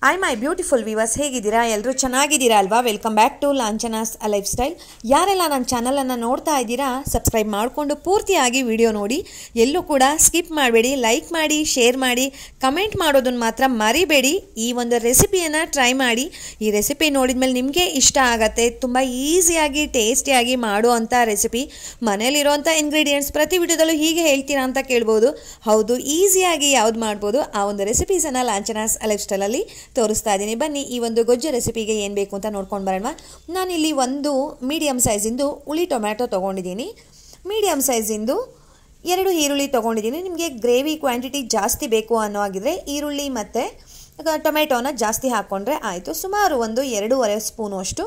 I my beautiful viewers, ಹೇಗಿದ್ದೀರಾ? ಎಲ್ಲರೂ ಚೆನ್ನಾಗಿದ್ದೀರಾ ಅಲ್ವಾ? Welcome back to Lanchana's life style. ಯಾರೆಲ್ಲ ನನ್ನ ಚಾನಲನ್ನು ನೋಡ್ತಾ ಇದ್ದೀರಾ, ಸಬ್ಸ್ಕ್ರೈಬ್ ಮಾಡಿಕೊಂಡು ಪೂರ್ತಿಯಾಗಿ ವಿಡಿಯೋ ನೋಡಿ. ಎಲ್ಲೂ ಕೂಡ ಸ್ಕಿಪ್ ಮಾಡಬೇಡಿ. ಲೈಕ್ ಮಾಡಿ, ಶೇರ್ ಮಾಡಿ, ಕಮೆಂಟ್ ಮಾಡೋದನ್ನು ಮಾತ್ರ ಮರಿಬೇಡಿ. ಈ ಒಂದು ರೆಸಿಪಿಯನ್ನು ಟ್ರೈ ಮಾಡಿ. ಈ ರೆಸಿಪಿ ನೋಡಿದ ಮೇಲೆ ನಿಮಗೆ ಇಷ್ಟ ಆಗುತ್ತೆ. ತುಂಬ ಈಸಿಯಾಗಿ ಟೇಸ್ಟಿಯಾಗಿ ಮಾಡುವಂಥ ರೆಸಿಪಿ. ಮನೇಲಿರುವಂಥ ಇಂಗ್ರೀಡಿಯೆಂಟ್ಸ್ ಪ್ರತಿ ವಿಡಿಯೋದಲ್ಲೂ ಹೀಗೆ ಹೇಳ್ತೀರಾ ಅಂತ ಕೇಳ್ಬೋದು. ಹೌದು, ಈಸಿಯಾಗಿ ಯಾವ್ದು ಮಾಡ್ಬೋದು ಆ ಒಂದು ರೆಸಿಪೀಸನ್ನು ಲಾಂಛನಾಸ್ ಲೈಫ್ ಸ್ಟೈಲಲ್ಲಿ ತೋರಿಸ್ತಾ ಇದ್ದೀನಿ. ಬನ್ನಿ, ಈ ಒಂದು ಗೊಜ್ಜು ರೆಸಿಪಿಗೆ ಏನು ಬೇಕು ಅಂತ ನೋಡ್ಕೊಂಡು ಬರೋಣ. ನಾನಿಲ್ಲಿ ಒಂದು ಮೀಡಿಯಮ್ ಸೈಜಿಂದು ಹುಳಿ ಟೊಮ್ಯಾಟೊ ತೊಗೊಂಡಿದ್ದೀನಿ. ಮೀಡಿಯಮ್ ಸೈಜಿಂದು 2 ಈರುಳ್ಳಿ ತೊಗೊಂಡಿದ್ದೀನಿ. ನಿಮಗೆ ಗ್ರೇವಿ ಕ್ವಾಂಟಿಟಿ ಜಾಸ್ತಿ ಬೇಕು ಅನ್ನೋ ಆಗಿದ್ರೆ ಈರುಳ್ಳಿ ಮತ್ತು ಟೊಮೆಟೊನ ಜಾಸ್ತಿ ಹಾಕ್ಕೊಂಡ್ರೆ ಆಯಿತು. ಸುಮಾರು ಒಂದು 2.5 ಸ್ಪೂನು ಅಷ್ಟು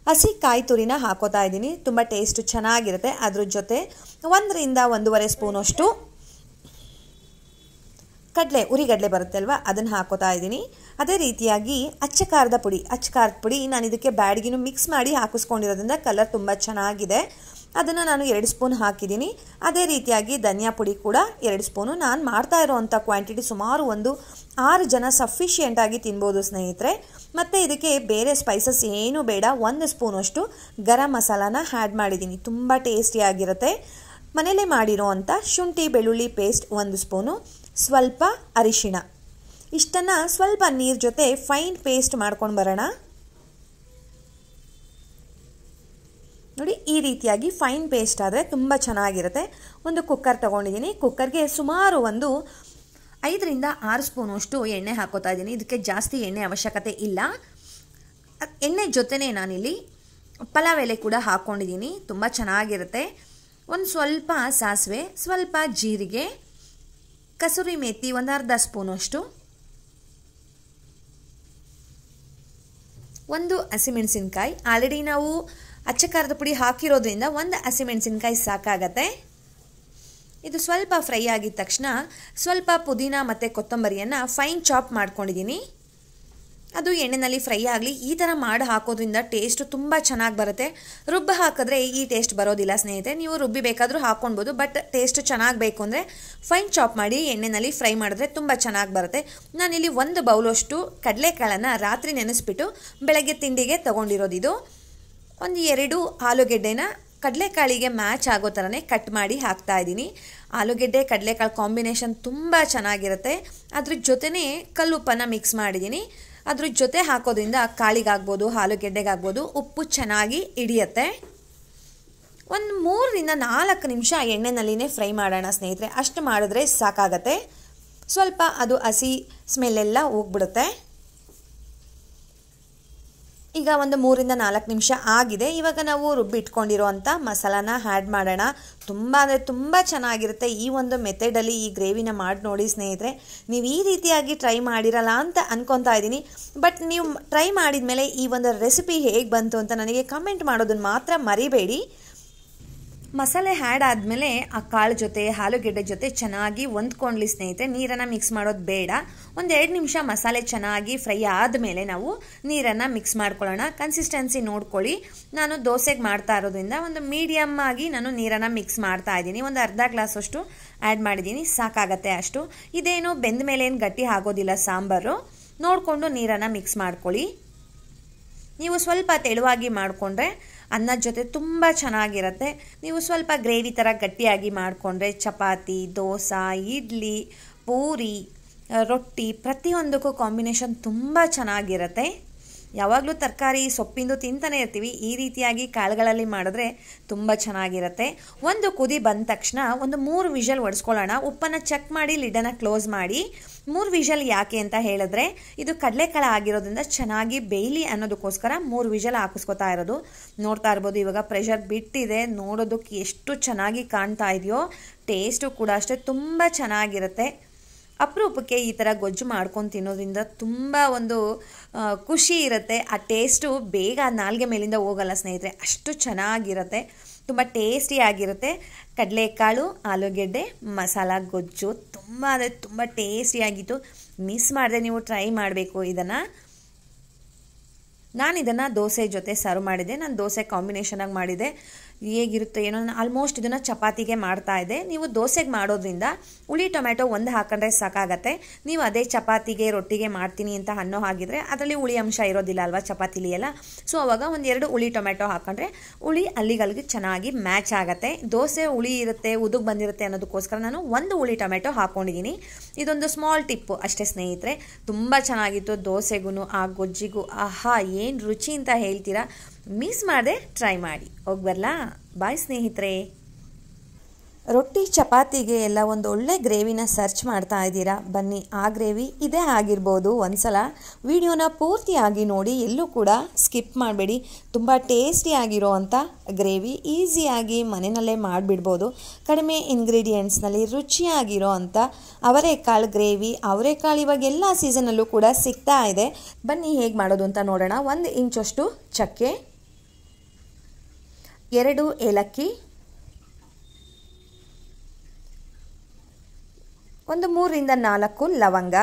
ಹಸಿ ಕಾಯಿ ತುರಿನ ಹಾಕೋತಾ ಇದ್ದೀನಿ. ತುಂಬ ಟೇಸ್ಟು ಚೆನ್ನಾಗಿರುತ್ತೆ. ಅದ್ರ ಜೊತೆ 1 ರಿಂದ 1.5 ಸ್ಪೂನಷ್ಟು ಉರಿಗಡಲೆ ಬರುತ್ತೆ ಅಲ್ವಾ, ಅದನ್ನು ಹಾಕೋತಾ ಇದ್ದೀನಿ. ಅದೇ ರೀತಿಯಾಗಿ ಅಚ್ಚ ಖಾರದ ಪುಡಿ ನಾನು ಇದಕ್ಕೆ ಬ್ಯಾಡಿಗಿನೂ ಮಿಕ್ಸ್ ಮಾಡಿ ಹಾಕಿಸ್ಕೊಂಡಿರೋದ್ರಿಂದ ಕಲರ್ ತುಂಬ ಚೆನ್ನಾಗಿದೆ. ಅದನ್ನು ನಾನು 2 ಸ್ಪೂನ್ ಹಾಕಿದ್ದೀನಿ. ಅದೇ ರೀತಿಯಾಗಿ ಧನಿಯಾ ಪುಡಿ ಕೂಡ 2 ಸ್ಪೂನು. ನಾನು ಮಾಡ್ತಾ ಇರೋವಂಥ ಕ್ವಾಂಟಿಟಿ ಸುಮಾರು ಒಂದು 6 ಜನ ಸಫಿಷಿಯೆಂಟಾಗಿ ತಿನ್ಬೋದು ಸ್ನೇಹಿತರೆ. ಮತ್ತು ಇದಕ್ಕೆ ಬೇರೆ ಸ್ಪೈಸಸ್ ಏನೂ ಬೇಡ. 1 ಸ್ಪೂನಷ್ಟು ಗರಂ ಮಸಾಲಾನ ಆ್ಯಡ್ ಮಾಡಿದ್ದೀನಿ. ತುಂಬ ಟೇಸ್ಟಿಯಾಗಿರುತ್ತೆ. ಮನೇಲೇ ಮಾಡಿರೋವಂಥ ಶುಂಠಿ ಬೆಳ್ಳುಳ್ಳಿ ಪೇಸ್ಟ್ 1 ಸ್ಪೂನು, ಸ್ವಲ್ಪ ಅರಿಶಿಣ. ಇಷ್ಟನ್ನು ಸ್ವಲ್ಪ ನೀರು ಜೊತೆ ಫೈನ್ ಪೇಸ್ಟ್ ಮಾಡ್ಕೊಂಡು ಬರೋಣ. ನೋಡಿ, ಈ ರೀತಿಯಾಗಿ ಫೈನ್ ಪೇಸ್ಟ್ ಆದರೆ ತುಂಬ ಚೆನ್ನಾಗಿರುತ್ತೆ. ಒಂದು ಕುಕ್ಕರ್ ತೊಗೊಂಡಿದ್ದೀನಿ. ಕುಕ್ಕರ್ಗೆ ಸುಮಾರು ಒಂದು 5 ರಿಂದ 6 ಸ್ಪೂನಷ್ಟು ಎಣ್ಣೆ ಹಾಕೋತಾ ಇದ್ದೀನಿ. ಇದಕ್ಕೆ ಜಾಸ್ತಿ ಎಣ್ಣೆ ಅವಶ್ಯಕತೆ ಇಲ್ಲ. ಎಣ್ಣೆ ಜೊತೆನೇ ನಾನಿಲ್ಲಿ ಪಲಾವ್ ಎಲೆ ಕೂಡ ಹಾಕ್ಕೊಂಡಿದ್ದೀನಿ. ತುಂಬ ಚೆನ್ನಾಗಿರುತ್ತೆ. ಒಂದು ಸ್ವಲ್ಪ ಸಾಸಿವೆ, ಸ್ವಲ್ಪ ಜೀರಿಗೆ, ಕಸೂರಿ ಮೇಥಿ 1/2 ಸ್ಪೂನಷ್ಟು, 1 ಹಸಿಮೆಣಸಿನ್ಕಾಯಿ. ಆಲ್ರೆಡಿ ನಾವು ಅಚ್ಚ ಖಾರದ ಪುಡಿ ಹಾಕಿರೋದ್ರಿಂದ 1 ಹಸಿಮೆಣಸಿನ್ಕಾಯಿ ಸಾಕಾಗತ್ತೆ. ಇದು ಸ್ವಲ್ಪ ಫ್ರೈ ಆಗಿದ ತಕ್ಷಣ ಸ್ವಲ್ಪ ಪುದೀನ ಮತ್ತು ಕೊತ್ತಂಬರಿಯನ್ನು ಫೈನ್ ಚಾಪ್ ಮಾಡ್ಕೊಂಡಿದ್ದೀನಿ. ಅದು ಎಣ್ಣೆಯಲ್ಲಿ ಫ್ರೈ ಆಗಲಿ. ಈ ಥರ ಮಾಡಿ ಹಾಕೋದ್ರಿಂದ ಟೇಸ್ಟು ತುಂಬ ಚೆನ್ನಾಗಿ ಬರುತ್ತೆ. ರುಬ್ಬ ಹಾಕಿದ್ರೆ ಈ ಟೇಸ್ಟ್ ಬರೋದಿಲ್ಲ ಸ್ನೇಹಿತರೆ. ನೀವು ರುಬ್ಬಿ ಬೇಕಾದರೂ ಹಾಕ್ಕೊಳ್ಬೋದು, ಬಟ್ ಟೇಸ್ಟ್ ಚೆನ್ನಾಗಿ ಬೇಕು ಅಂದರೆ ಫೈನ್ ಚಾಪ್ ಮಾಡಿ ಎಣ್ಣೆಯಲ್ಲಿ ಫ್ರೈ ಮಾಡಿದ್ರೆ ತುಂಬ ಚೆನ್ನಾಗಿ ಬರುತ್ತೆ. ನಾನಿಲ್ಲಿ 1 ಬೌಲಷ್ಟು ಕಡಲೆಕಾಳನ್ನು ರಾತ್ರಿ ನೆನೆಸ್ಬಿಟ್ಟು ಬೆಳಗ್ಗೆ ತಿಂಡಿಗೆ ತೊಗೊಂಡಿರೋದಿದು. ಒಂದು 2 ಆಲೂಗೆಡ್ಡೆನ ಕಡಲೆಕಾಳಿಗೆ ಮ್ಯಾಚ್ ಆಗೋ ಥರನೇ ಕಟ್ ಮಾಡಿ ಹಾಕ್ತಾ ಇದ್ದೀನಿ. ಆಲೂಗೆಡ್ಡೆ ಕಡಲೆಕಾಳು ಕಾಂಬಿನೇಷನ್ ತುಂಬ ಚೆನ್ನಾಗಿರುತ್ತೆ. ಅದ್ರ ಜೊತೆನೇ ಕಲ್ಲುಪ್ಪನ್ನು ಮಿಕ್ಸ್ ಮಾಡಿದ್ದೀನಿ. ಅದ್ರ ಜೊತೆ ಹಾಕೋದ್ರಿಂದ ಕಾಳಿಗಾಗ್ಬೋದು, ಆಲೂಗೆಡ್ಡೆಗಾಗ್ಬೋದು ಉಪ್ಪು ಚೆನ್ನಾಗಿ ಹಿಡಿಯುತ್ತೆ. ಒಂದು 3 ರಿಂದ 4 ನಿಮಿಷ ಎಣ್ಣೆನಲ್ಲಿನೇ ಫ್ರೈ ಮಾಡೋಣ ಸ್ನೇಹಿತರೆ. ಅಷ್ಟು ಮಾಡಿದ್ರೆ ಸಾಕಾಗತ್ತೆ. ಸ್ವಲ್ಪ ಅದು ಹಸಿ ಸ್ಮೆಲ್ಲೆಲ್ಲ ಹೋಗ್ಬಿಡುತ್ತೆ. ಈಗ ಒಂದು 3 ರಿಂದ 4 ನಿಮಿಷ ಆಗಿದೆ. ಇವಾಗ ನಾವು ರುಬ್ಬಿಟ್ಕೊಂಡಿರೋವಂಥ ಮಸಾಲಾನ ಆ್ಯಡ್ ಮಾಡೋಣ. ತುಂಬ ಅಂದರೆ ತುಂಬ ಚೆನ್ನಾಗಿರುತ್ತೆ. ಈ ಒಂದು ಮೆಥಡಲ್ಲಿ ಈ ಗ್ರೇವಿನ ಮಾಡಿ ನೋಡಿ ಸ್ನೇಹಿತರೆ. ನೀವು ಈ ರೀತಿಯಾಗಿ ಟ್ರೈ ಮಾಡಿರಲ್ಲ ಅಂತ ಅನ್ಕೊತಾ ಇದ್ದೀನಿ. ಬಟ್ ನೀವು ಟ್ರೈ ಮಾಡಿದ ಮೇಲೆ ಈ ಒಂದು ರೆಸಿಪಿ ಹೇಗೆ ಬಂತು ಅಂತ ನನಗೆ ಕಮೆಂಟ್ ಮಾಡೋದನ್ನು ಮಾತ್ರ ಮರಿಬೇಡಿ. ಮಸಾಲೆ ಆ್ಯಡ್ ಆದಮೇಲೆ ಆ ಕಾಳು ಜೊತೆ ಆಲೂಗೆಡ್ಡೆ ಜೊತೆ ಚೆನ್ನಾಗಿ ಹೊಂದ್ಕೊಳ್ಳಿ ಸ್ನೇಹಿತರೆ. ನೀರನ್ನು ಮಿಕ್ಸ್ ಮಾಡೋದು ಬೇಡ. ಒಂದು 2 ನಿಮಿಷ ಮಸಾಲೆ ಚೆನ್ನಾಗಿ ಫ್ರೈ ಆದಮೇಲೆ ನಾವು ನೀರನ್ನು ಮಿಕ್ಸ್ ಮಾಡ್ಕೊಳ್ಳೋಣ. ಕನ್ಸಿಸ್ಟೆನ್ಸಿ ನೋಡ್ಕೊಳ್ಳಿ. ನಾನು ದೋಸೆಗೆ ಮಾಡ್ತಾ ಇರೋದ್ರಿಂದ ಒಂದು ಮೀಡಿಯಮ್ ಆಗಿ ನಾನು ನೀರನ್ನು ಮಿಕ್ಸ್ ಮಾಡ್ತಾ ಇದ್ದೀನಿ. ಒಂದು ಅರ್ಧ ಗ್ಲಾಸಷ್ಟು ಆ್ಯಡ್ ಮಾಡಿದ್ದೀನಿ, ಸಾಕಾಗತ್ತೆ ಅಷ್ಟು. ಇದೇನು ಬೆಂದ ಮೇಲೆ ಏನು ಗಟ್ಟಿ ಆಗೋದಿಲ್ಲ ಸಾಂಬಾರು. ನೋಡಿಕೊಂಡು ನೀರನ್ನು ಮಿಕ್ಸ್ ಮಾಡ್ಕೊಳ್ಳಿ. ನೀವು ಸ್ವಲ್ಪ ತೆಳುವಾಗಿ ಮಾಡಿಕೊಂಡ್ರೆ ಅನ್ನದ ಜೊತೆ ತುಂಬ ಚೆನ್ನಾಗಿರುತ್ತೆ. ನೀವು ಸ್ವಲ್ಪ ಗ್ರೇವಿ ಥರ ಗಟ್ಟಿಯಾಗಿ ಮಾಡಿಕೊಂಡ್ರೆ ಚಪಾತಿ, ದೋಸೆ, ಇಡ್ಲಿ, ಪೂರಿ, ರೊಟ್ಟಿ ಪ್ರತಿಯೊಂದಕ್ಕೂ ಕಾಂಬಿನೇಷನ್ ತುಂಬ ಚೆನ್ನಾಗಿರುತ್ತೆ. ಯಾವಾಗಲೂ ತರಕಾರಿ ಸೊಪ್ಪಿಂದು ತಿಂತಾನೆ ಇರ್ತೀವಿ. ಈ ರೀತಿಯಾಗಿ ಕಾಳುಗಳಲ್ಲಿ ಮಾಡಿದ್ರೆ ತುಂಬ ಚೆನ್ನಾಗಿರುತ್ತೆ. ಒಂದು ಕುದಿ ಬಂದ ತಕ್ಷಣ ಒಂದು 3 ವಿಷಲ್ ಹೊಡೆಸ್ಕೊಳ್ಳೋಣ. ಉಪ್ಪನ್ನು ಚೆಕ್ ಮಾಡಿ ಲಿಡನ್ನು ಕ್ಲೋಸ್ ಮಾಡಿ. 3 ವಿಷಲ್ ಯಾಕೆ ಅಂತ ಹೇಳಿದ್ರೆ ಇದು ಕಡಲೆಕಾಳು ಆಗಿರೋದ್ರಿಂದ ಚೆನ್ನಾಗಿ ಬೇಯಲಿ ಅನ್ನೋದಕ್ಕೋಸ್ಕರ 3 ವಿಷಲ್ ಹಾಕಿಸ್ಕೊತಾ ಇರೋದು. ನೋಡ್ತಾ ಇರ್ಬೋದು ಇವಾಗ ಪ್ರೆಷರ್ ಬಿಟ್ಟಿದೆ. ನೋಡೋದಕ್ಕೆ ಎಷ್ಟು ಚೆನ್ನಾಗಿ ಕಾಣ್ತಾ ಇದೆಯೋ. ಟೇಸ್ಟು ಕೂಡ ಅಷ್ಟೇ ತುಂಬ ಚೆನ್ನಾಗಿರುತ್ತೆ. ಅಪರೂಪಕ್ಕೆ ಈ ಥರ ಗೊಜ್ಜು ಮಾಡ್ಕೊಂಡು ತಿನ್ನೋದ್ರಿಂದ ತುಂಬ ಒಂದು ಖುಷಿ ಇರುತ್ತೆ. ಆ ಟೇಸ್ಟು ಬೇಗ ನಾಲ್ಗೆ ಮೇಲಿಂದ ಹೋಗಲ್ಲ ಸ್ನೇಹಿತರೆ. ಅಷ್ಟು ಚೆನ್ನಾಗಿರುತ್ತೆ. ತುಂಬ ಟೇಸ್ಟಿಯಾಗಿರುತ್ತೆ. ಕಡಲೆಕಾಳು ಆಲೂಗೆಡ್ಡೆ ಮಸಾಲ ಗೊಜ್ಜು ತುಂಬ ಅಂದರೆ ತುಂಬ ಟೇಸ್ಟಿಯಾಗಿತ್ತು. ಮಿಸ್ ಮಾಡದೆ ನೀವು ಟ್ರೈ ಮಾಡಬೇಕು ಇದನ್ನು. ನಾನು ಇದನ್ನು ದೋಸೆ ಜೊತೆ ಸರ್ವ್ ಮಾಡಿದ್ದೆ. ನಾನು ದೋಸೆ ಕಾಂಬಿನೇಷನಾಗಿ ಮಾಡಿದ್ದೆ. ಹೇಗಿರುತ್ತೆ ಏನೋ. ನಾನು ಆಲ್ಮೋಸ್ಟ್ ಇದನ್ನು ಚಪಾತಿಗೆ ಮಾಡ್ತಾ ಇದ್ದೆ. ನೀವು ದೋಸೆಗೆ ಮಾಡೋದ್ರಿಂದ ಹುಳಿ ಟೊಮೆಟೊ ಒಂದು ಹಾಕೊಂಡ್ರೆ ಸಾಕಾಗತ್ತೆ. ನೀವು ಅದೇ ಚಪಾತಿಗೆ ರೊಟ್ಟಿಗೆ ಮಾಡ್ತೀನಿ ಅಂತ ಅನ್ನೋ ಹಾಗಿದ್ರೆ ಅದರಲ್ಲಿ ಹುಳಿ ಅಂಶ ಇರೋದಿಲ್ಲ ಅಲ್ವಾ ಚಪಾತಿಲಿ ಎಲ್ಲ. ಸೊ ಅವಾಗ ಒಂದೆರಡು ಹುಳಿ ಟೊಮೆಟೊ ಹಾಕೊಂಡ್ರೆ ಹುಳಿ ಅಲ್ಲಿಗೆ ಚೆನ್ನಾಗಿ ಮ್ಯಾಚ್ ಆಗುತ್ತೆ. ದೋಸೆ ಹುಳಿ ಇರುತ್ತೆ, ಉದುಗ್ ಬಂದಿರುತ್ತೆ ಅನ್ನೋದಕ್ಕೋಸ್ಕರ ನಾನು ಒಂದು ಹುಳಿ ಟೊಮೆಟೊ ಹಾಕೊಂಡಿದ್ದೀನಿ. ಇದೊಂದು ಸ್ಮಾಲ್ ಟಿಪ್ಪು ಅಷ್ಟೇ ಸ್ನೇಹಿತರೆ. ತುಂಬ ಚೆನ್ನಾಗಿತ್ತು. ದೋಸೆಗೂ ಆ ಗೊಜ್ಜಿಗೂ ಆಹಾ ಏನು ರುಚಿ ಅಂತ ಹೇಳ್ತೀರಾ. ಮಿಸ್ ಮಾಡದೆ ಟ್ರೈ ಮಾಡಿ. ಹೋಗಿ ಬರಲಾ? ಬಾಯ್ ಸ್ನೇಹಿತರೆ. ರೊಟ್ಟಿ ಚಪಾತಿಗೆ ಎಲ್ಲ ಒಂದು ಒಳ್ಳೆ ಗ್ರೇವಿನ ಸರ್ಚ್ ಮಾಡ್ತಾ ಇದ್ದೀರಾ? ಬನ್ನಿ, ಆ ಗ್ರೇವಿ ಇದೇ ಆಗಿರ್ಬೋದು. ಒಂದ್ಸಲ ವಿಡಿಯೋನ ಪೂರ್ತಿಯಾಗಿ ನೋಡಿ, ಎಲ್ಲೂ ಕೂಡ ಸ್ಕಿಪ್ ಮಾಡಬೇಡಿ. ತುಂಬ ಟೇಸ್ಟಿಯಾಗಿರೋ ಅಂಥ ಗ್ರೇವಿ ಈಸಿಯಾಗಿ ಮನೆಯಲ್ಲೇ ಮಾಡಿಬಿಡ್ಬೋದು. ಕಡಿಮೆ ಇಂಗ್ರೀಡಿಯೆಂಟ್ಸ್ನಲ್ಲಿ ರುಚಿಯಾಗಿರೋ ಅಂಥ ಅವರೆಕಾಳು ಗ್ರೇವಿ. ಅವರೆಕಾಳು ಇವಾಗ ಎಲ್ಲ ಸೀಸನಲ್ಲೂ ಕೂಡ ಸಿಗ್ತಾ ಇದೆ. ಬನ್ನಿ ಹೇಗೆ ಮಾಡೋದು ಅಂತ ನೋಡೋಣ. 1 ಇಂಚಷ್ಟು ಚಕ್ಕೆ, 2 ಏಲಕ್ಕಿ, ಒಂದು 3 ರಿಂದ 4 ಲವಂಗ,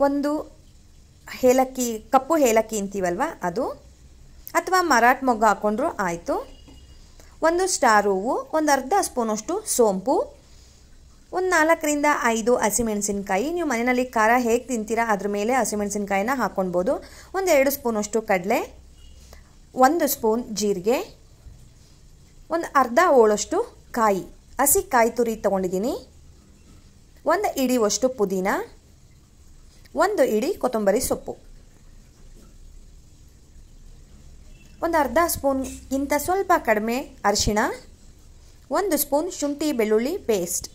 ಒಂದು ಏಲಕ್ಕಿ, ಕಪ್ಪು ಏಲಕ್ಕಿ ಅಂತೀವಲ್ವ ಅದು, ಅಥವಾ ಮರಾಠ ಮೊಗ್ಗು ಹಾಕ್ಕೊಂಡ್ರೂ ಆಯಿತು, ಒಂದು ಸ್ಟಾರ್ ಹೂವು, ಒಂದು ಅರ್ಧ ಸ್ಪೂನಷ್ಟು ಸೋಂಪು, ಒಂದು 4 ರಿಂದ 5 ಹಸಿಮೆಣಸಿನ್ಕಾಯಿ. ನೀವು ಮನೆಯಲ್ಲಿ ಖಾರ ಹೇಗೆ ತಿಂತೀರಾ ಅದ್ರ ಮೇಲೆ ಹಸಿಮೆಣಸಿನ್ಕಾಯಿನ ಹಾಕ್ಕೊಳ್ಬೋದು. ಒಂದು 2 ಸ್ಪೂನಷ್ಟು ಕಡಲೆ, 1 ಸ್ಪೂನ್ ಜೀರಿಗೆ, ಒಂದು ಅರ್ಧ ಹೋಳಷ್ಟು ಕಾಯಿ, ಹಸಿ ಕಾಯಿ ತುರಿ ತೊಗೊಂಡಿದ್ದೀನಿ, 1 ಹಿಡಿಯಷ್ಟು ಪುದೀನ, 1 ಹಿಡಿ ಕೊತ್ತಂಬರಿ ಸೊಪ್ಪು, ಒಂದು ಅರ್ಧ ಸ್ಪೂನ್ಗಿಂತ ಸ್ವಲ್ಪ ಕಡಿಮೆ ಅರಿಶಿಣ, 1 ಸ್ಪೂನ್ ಶುಂಠಿ ಬೆಳ್ಳುಳ್ಳಿ ಪೇಸ್ಟ್.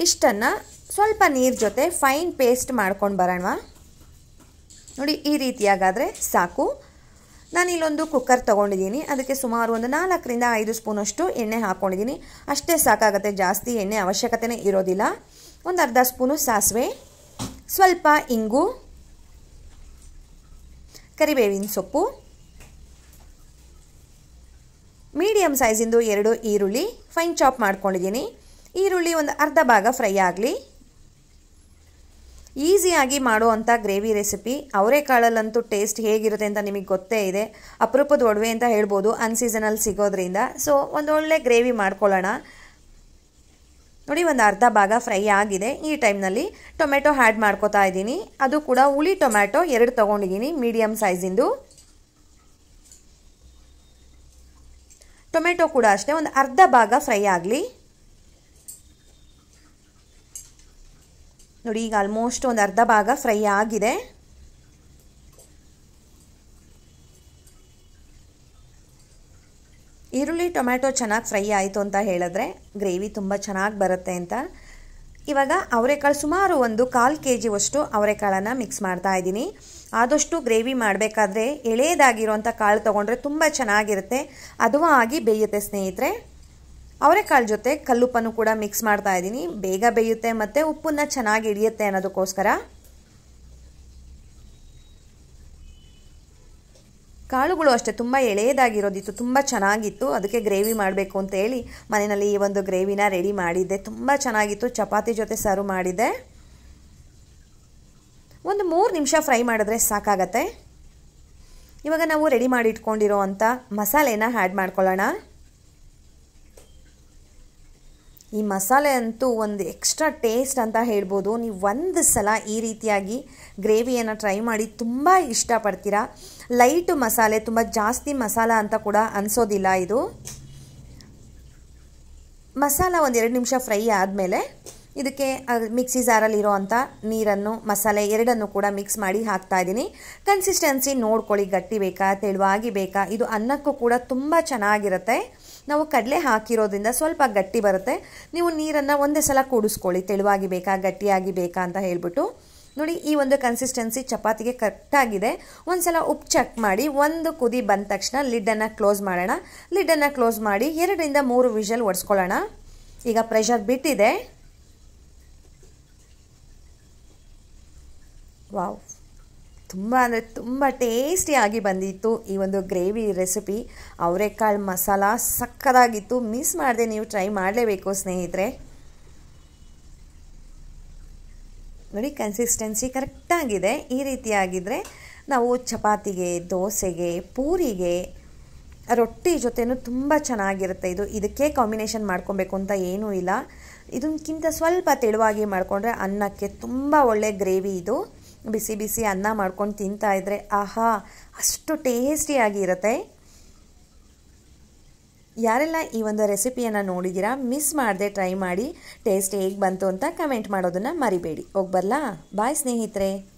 ಇಷ್ಟನ್ನು ಸ್ವಲ್ಪ ನೀರು ಜೊತೆ ಫೈನ್ ಪೇಸ್ಟ್ ಮಾಡ್ಕೊಂಡು ಬರೋಣ. ನೋಡಿ, ಈ ರೀತಿಯಾಗಾದರೆ ಸಾಕು. ನಾನಿಲ್ಲೊಂದು ಕುಕ್ಕರ್ ತೊಗೊಂಡಿದ್ದೀನಿ. ಅದಕ್ಕೆ ಸುಮಾರು ಒಂದು 4 ರಿಂದ 5 ಸ್ಪೂನಷ್ಟು ಎಣ್ಣೆ ಹಾಕ್ಕೊಂಡಿದ್ದೀನಿ. ಅಷ್ಟೇ ಸಾಕಾಗುತ್ತೆ, ಜಾಸ್ತಿ ಎಣ್ಣೆ ಅವಶ್ಯಕತೆನೇ ಇರೋದಿಲ್ಲ. ಒಂದು ಅರ್ಧ ಸ್ಪೂನು ಸಾಸಿವೆ, ಸ್ವಲ್ಪ ಇಂಗು, ಕರಿಬೇವಿನ ಸೊಪ್ಪು, ಮೀಡಿಯಮ್ ಸೈಜಿಂದು 2 ಈರುಳ್ಳಿ ಫೈನ್ ಚಾಪ್ ಮಾಡ್ಕೊಂಡಿದ್ದೀನಿ. ಈರುಳ್ಳಿ ಒಂದು ಅರ್ಧ ಭಾಗ ಫ್ರೈ ಆಗಲಿ. ಈಸಿಯಾಗಿ ಮಾಡುವಂಥ ಗ್ರೇವಿ ರೆಸಿಪಿ. ಅವರೆಕಾಳಲ್ಲಂತೂ ಟೇಸ್ಟ್ ಹೇಗಿರುತ್ತೆ ಅಂತ ನಿಮಗೆ ಗೊತ್ತೇ ಇದೆ. ಅಪರೂಪದ ಒಡವೆ ಅಂತ ಹೇಳ್ಬೋದು ಅನ್ಸೀಸನಲ್ಲಿ ಸಿಗೋದ್ರಿಂದ. ಸೊ ಒಂದೊಳ್ಳೆ ಗ್ರೇವಿ ಮಾಡ್ಕೊಳ್ಳೋಣ. ನೋಡಿ, ಒಂದು ಅರ್ಧ ಭಾಗ ಫ್ರೈ ಆಗಿದೆ. ಈ ಟೈಮ್ನಲ್ಲಿ ಟೊಮೆಟೊ ಆ್ಯಡ್ ಮಾಡ್ಕೋತಾ ಇದ್ದೀನಿ. ಅದು ಕೂಡ ಹುಳಿ ಟೊಮ್ಯಾಟೊ 2 ತೊಗೊಂಡಿದ್ದೀನಿ, ಮೀಡಿಯಮ್ ಸೈಜಿಂದು. ಟೊಮೆಟೊ ಕೂಡ ಅಷ್ಟೇ ಒಂದು ಅರ್ಧ ಭಾಗ ಫ್ರೈ ಆಗಲಿ. ನೋಡಿ, ಈಗ ಆಲ್ಮೋಸ್ಟ್ ಒಂದು ಅರ್ಧ ಭಾಗ ಫ್ರೈ ಆಗಿದೆ. ಈರುಳ್ಳಿ ಟೊಮ್ಯಾಟೊ ಚೆನ್ನಾಗಿ ಫ್ರೈ ಆಯಿತು ಅಂತ ಹೇಳಿದ್ರೆ ಗ್ರೇವಿ ತುಂಬ ಚೆನ್ನಾಗಿ ಬರುತ್ತೆ ಅಂತ. ಇವಾಗ ಅವರೆಕಾಳು ಸುಮಾರು ಒಂದು 1/4 kg ಅವರೆಕಾಳನ್ನು ಮಿಕ್ಸ್ ಮಾಡ್ತಾ ಇದ್ದೀನಿ. ಆದಷ್ಟು ಗ್ರೇವಿ ಮಾಡಬೇಕಾದ್ರೆ ಎಳೆದಾಗಿರೋಂಥ ಕಾಳು ತೊಗೊಂಡ್ರೆ ತುಂಬ ಚೆನ್ನಾಗಿರುತ್ತೆ, ಹದವಾಗಿ ಬೇಯುತ್ತೆ ಸ್ನೇಹಿತರೆ. ಅವರೆಕಾಳು ಜೊತೆ ಕಲ್ಲುಪ್ಪನ್ನು ಕೂಡ ಮಿಕ್ಸ್ ಮಾಡ್ತಾ ಇದ್ದೀನಿ. ಬೇಗ ಬೇಯುತ್ತೆ ಮತ್ತು ಉಪ್ಪನ್ನು ಚೆನ್ನಾಗಿ ಹಿಡಿಯುತ್ತೆ ಅನ್ನೋದಕ್ಕೋಸ್ಕರ. ಕಾಳುಗಳು ಅಷ್ಟೇ ತುಂಬ ಎಳೆಯದಾಗಿರೋದಿತ್ತು, ತುಂಬ ಚೆನ್ನಾಗಿತ್ತು. ಅದಕ್ಕೆ ಗ್ರೇವಿ ಮಾಡಬೇಕು ಅಂತ ಹೇಳಿ ಮನೆಯಲ್ಲಿ ಈ ಒಂದು ಗ್ರೇವಿನ ರೆಡಿ ಮಾಡಿದ್ದೆ. ತುಂಬ ಚೆನ್ನಾಗಿತ್ತು. ಚಪಾತಿ ಜೊತೆ ಸರ್ವ್ ಮಾಡಿದ್ದೆ. ಒಂದು 3 ನಿಮಿಷ ಫ್ರೈ ಮಾಡಿದ್ರೆ ಸಾಕಾಗತ್ತೆ. ಇವಾಗ ನಾವು ರೆಡಿ ಮಾಡಿ ಇಟ್ಕೊಂಡಿರೋ ಅಂಥ ಮಸಾಲೆನ ಆ್ಯಡ್ ಮಾಡ್ಕೊಳ್ಳೋಣ. ಈ ಮಸಾಲೆ ಅಂತೂ ಒಂದು ಎಕ್ಸ್ಟ್ರಾ ಟೇಸ್ಟ್ ಅಂತ ಹೇಳ್ಬೋದು. ನೀವು ಒಂದು ಸಲ ಈ ರೀತಿಯಾಗಿ ಗ್ರೇವಿಯನ್ನು ಟ್ರೈ ಮಾಡಿ ತುಂಬ ಇಷ್ಟಪಡ್ತೀರಾ. ಲೈಟು ಮಸಾಲೆ, ತುಂಬ ಜಾಸ್ತಿ ಮಸಾಲ ಅಂತ ಕೂಡ ಅನಿಸೋದಿಲ್ಲ ಇದು. ಮಸಾಲ ಒಂದು 2 ನಿಮಿಷ ಫ್ರೈ ಆದಮೇಲೆ ಇದಕ್ಕೆ ಮಿಕ್ಸಿ ಜಾರಲ್ಲಿರೋ ಅಂಥ ನೀರನ್ನು, ಮಸಾಲೆ ಎರಡನ್ನು ಕೂಡ ಮಿಕ್ಸ್ ಮಾಡಿ ಹಾಕ್ತಾ ಇದ್ದೀನಿ. ಕನ್ಸಿಸ್ಟೆನ್ಸಿ ನೋಡ್ಕೊಳ್ಳಿ, ಗಟ್ಟಿ ಬೇಕಾ ತೆಳುವಾಗಿ ಬೇಕಾ. ಇದು ಅನ್ನಕ್ಕೂ ಕೂಡ ತುಂಬ ಚೆನ್ನಾಗಿರುತ್ತೆ. ನಾವು ಕಡಲೆ ಹಾಕಿರೋದ್ರಿಂದ ಸ್ವಲ್ಪ ಗಟ್ಟಿ ಬರುತ್ತೆ. ನೀವು ನೀರನ್ನು ಒಂದೇ ಸಲ ಕೂಡಿಸ್ಕೊಳ್ಳಿ, ತೆಳುವಾಗಿ ಬೇಕಾ ಗಟ್ಟಿಯಾಗಿ ಬೇಕಾ ಅಂತ ಹೇಳ್ಬಿಟ್ಟು. ನೋಡಿ, ಈ ಒಂದು ಕನ್ಸಿಸ್ಟೆನ್ಸಿ ಚಪಾತಿಗೆ ಕರೆಕ್ಟಾಗಿದೆ. ಒಂದು ಸಲ ಉಪ್ಪು ಚೆಕ್ ಮಾಡಿ, ಒಂದು ಕುದಿ ಬಂದ ತಕ್ಷಣ ಲಿಡ್ಡನ್ನು ಕ್ಲೋಸ್ ಮಾಡೋಣ. ಲಿಡ್ಡನ್ನು ಕ್ಲೋಸ್ ಮಾಡಿ 2 ರಿಂದ 3 ವಿಷಲ್ ಒಡಿಸ್ಕೊಳ್ಳೋಣ. ಈಗ ಪ್ರೆಷರ್ ಬಿಟ್ಟಿದೆ. ವಾವ್, ತುಂಬ ಅಂದರೆ ತುಂಬ ಟೇಸ್ಟಿಯಾಗಿ ಬಂದಿತ್ತು ಈ ಒಂದು ಗ್ರೇವಿ ರೆಸಿಪಿ. ಅವರೆಕಾಳು ಮಸಾಲ ಸಕ್ಕತ್ತಾಗಿತ್ತು. ಮಿಸ್ ಮಾಡದೆ ನೀವು ಟ್ರೈ ಮಾಡಲೇಬೇಕು ಸ್ನೇಹಿತರೆ. ನೋಡಿ, ಕನ್ಸಿಸ್ಟೆನ್ಸಿ ಕರೆಕ್ಟಾಗಿದೆ. ಈ ರೀತಿಯಾಗಿದ್ದರೆ ನಾವು ಚಪಾತಿಗೆ, ದೋಸೆಗೆ, ಪೂರಿಗೆ ರೊಟ್ಟಿ ಜೊತೆನೂ ತುಂಬ ಚೆನ್ನಾಗಿರುತ್ತೆ ಇದು. ಇದಕ್ಕೆ ಕಾಂಬಿನೇಷನ್ ಮಾಡ್ಕೊಬೇಕು ಅಂತ ಏನೂ ಇಲ್ಲ. ಇದಕ್ಕಿಂತ ಸ್ವಲ್ಪ ತೆಳುವಾಗಿ ಮಾಡಿಕೊಂಡ್ರೆ ಅನ್ನಕ್ಕೆ ತುಂಬ ಒಳ್ಳೆ ಗ್ರೇವಿ ಇದು. ಬಿಸಿ ಬಿಸಿ ಅನ್ನ ಮಾಡ್ಕೊಂಡು ತಿಂತಾ ಇದ್ದರೆ ಆಹಾ ಅಷ್ಟು ಟೇಸ್ಟಿಯಾಗಿ ಇರುತ್ತೆ. ಯಾರೆಲ್ಲ ಈ ಒಂದು ರೆಸಿಪಿಯನ್ನು ನೋಡಿದ್ದೀರಾ ಮಿಸ್ ಮಾಡದೆ ಟ್ರೈ ಮಾಡಿ ಟೇಸ್ಟ್ ಹೇಗೆ ಬಂತು ಅಂತ ಕಮೆಂಟ್ ಮಾಡೋದನ್ನು ಮರಿಬೇಡಿ. ಹೋಗಿ ಬರಲಾ? ಬಾಯ್ ಸ್ನೇಹಿತರೆ.